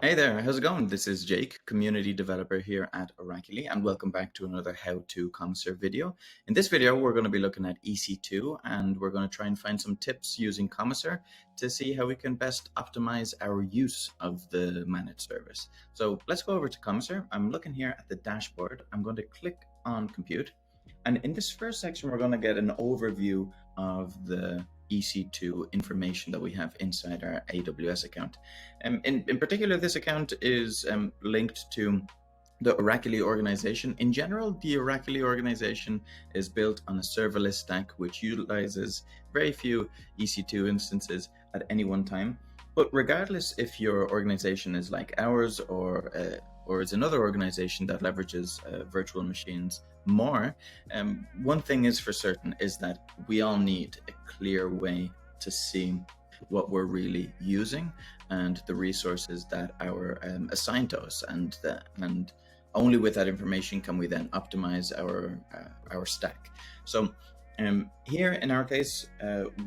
Hey there, how's it going? This is Jake, community developer here at Oracle, and welcome back to another how-to Komiser video. In this video, we're going to be looking at EC2, and we're going to try and find some tips using Komiser to see how we can best optimize our use of the managed service. So let's go over to Komiser. I'm looking here at the dashboard. I'm going to click on compute. And in this first section, we're going to get an overview of the EC2 information that we have inside our AWS account. In particular, this account is linked to the Oracle organization. In general, the Oracle organization is built on a serverless stack, which utilizes very few EC2 instances at any one time. But regardless if your organization is like ours or is another organization that leverages virtual machines more, one thing is for certain is that we all need a clear way to see what we're really using and the resources that are assigned to us, and only with that information can we then optimize our stack. So here in our case,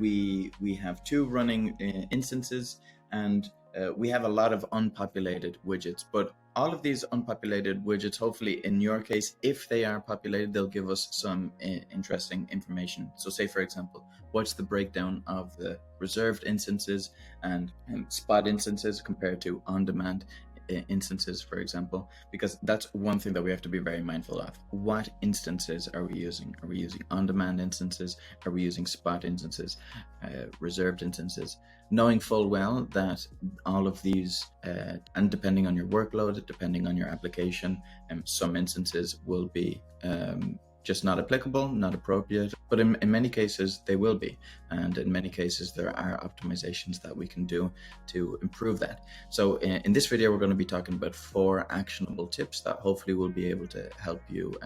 we have two running instances, and we have a lot of unpopulated widgets, but all of these unpopulated widgets, hopefully in your case, if they are populated, they'll give us some interesting information. So say, for example, what's the breakdown of the reserved instances and spot instances compared to on-demand instances, for example, because that's one thing that we have to be very mindful of. What instances are we using? Are we using on-demand instances? Are we using spot instances, reserved instances? Knowing full well that all of these, and depending on your workload, depending on your application, some instances will be just not applicable, not appropriate, but in many cases they will be. And in many cases there are optimizations that we can do to improve that. So in this video, we're going to be talking about 4 actionable tips that hopefully will be able to help you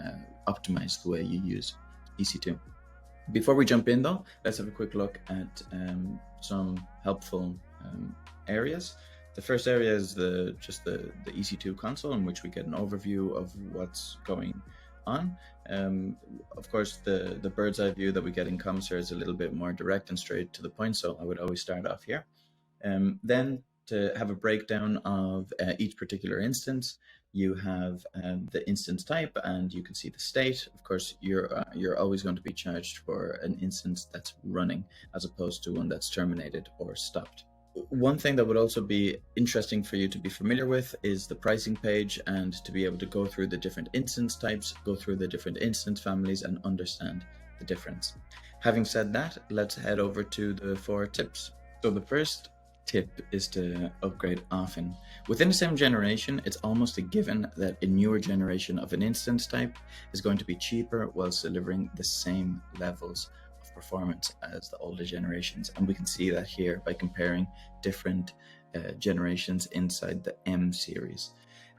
optimize the way you use EC2. Before we jump in though, let's have a quick look at some helpful areas. The first area is just the EC2 console, in which we get an overview of what's going on. Of course, the bird's eye view that we get in Komiser is a little bit more direct and straight to the point, so I would always start off here. Then to have a breakdown of each particular instance, you have the instance type, and you can see the state. Of course, you're always going to be charged for an instance that's running as opposed to one that's terminated or stopped. One thing that would also be interesting for you to be familiar with is the pricing page, and to be able to go through the different instance types, go through the different instance families, and understand the difference. Having said that, let's head over to the 4 tips. So the first tip is to upgrade often. Within the same generation, it's almost a given that a newer generation of an instance type is going to be cheaper whilst delivering the same levels of performance as the older generations. And we can see that here by comparing different generations inside the M series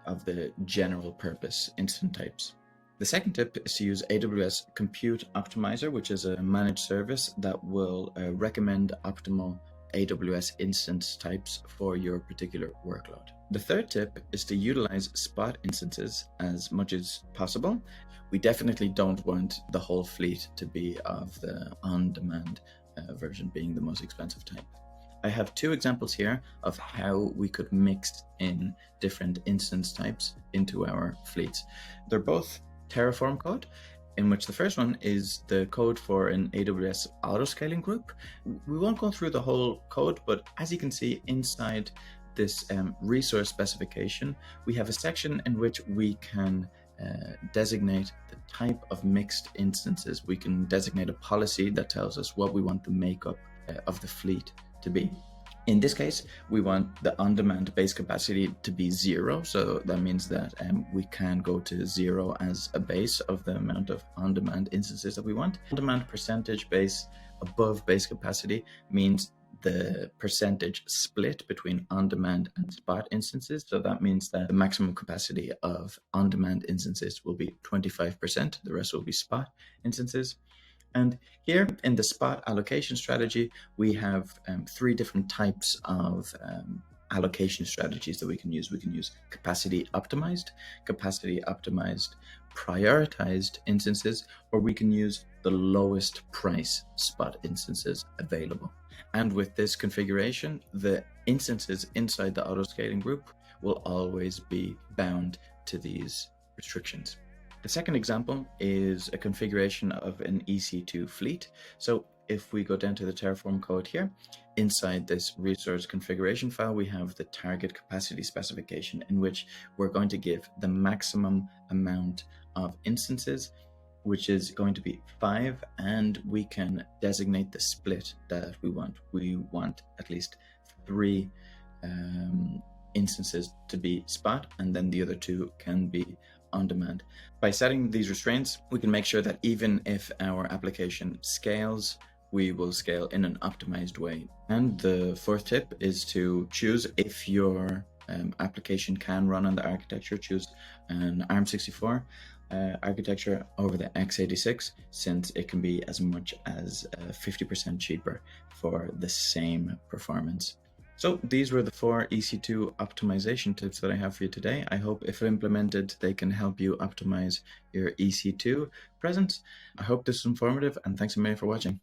of the general purpose instant types. The second tip is to use AWS Compute Optimizer, which is a managed service that will recommend optimal AWS instance types for your particular workload. The third tip is to utilize spot instances as much as possible. We definitely don't want the whole fleet to be of the on-demand version being the most expensive type. I have 2 examples here of how we could mix in different instance types into our fleets. They're both Terraform code, in which the first one is the code for an AWS autoscaling group. We won't go through the whole code, but as you can see inside this resource specification, we have a section in which we can designate the type of mixed instances. We can designate a policy that tells us what we want the makeup of the fleet to be. In this case, we want the on-demand base capacity to be 0. So that means that we can go to 0 as a base of the amount of on-demand instances that we want. On-demand percentage base above base capacity means the percentage split between on-demand and spot instances. So that means that the maximum capacity of on-demand instances will be 25%. The rest will be spot instances. And here in the spot allocation strategy, we have 3 different types of allocation strategies that we can use. We can use capacity optimized prioritized instances, or we can use the lowest price spot instances available. And with this configuration, the instances inside the autoscaling group will always be bound to these restrictions. The second example is a configuration of an EC2 fleet. So if we go down to the Terraform code here, inside this resource configuration file, we have the target capacity specification, in which we're going to give the maximum amount of instances, which is going to be 5, and we can designate the split that we want. We want at least 3 instances to be spot, and then the other 2 can be on demand. By setting these restraints, we can make sure that even if our application scales, we will scale in an optimized way. And the fourth tip is to choose, if your application can run on the architecture, choose an ARM64 architecture over the x86, since it can be as much as 50% cheaper for the same performance. So these were the 4 EC2 optimization tips that I have for you today. I hope if implemented, they can help you optimize your EC2 presence. I hope this was informative, and thanks a million for watching.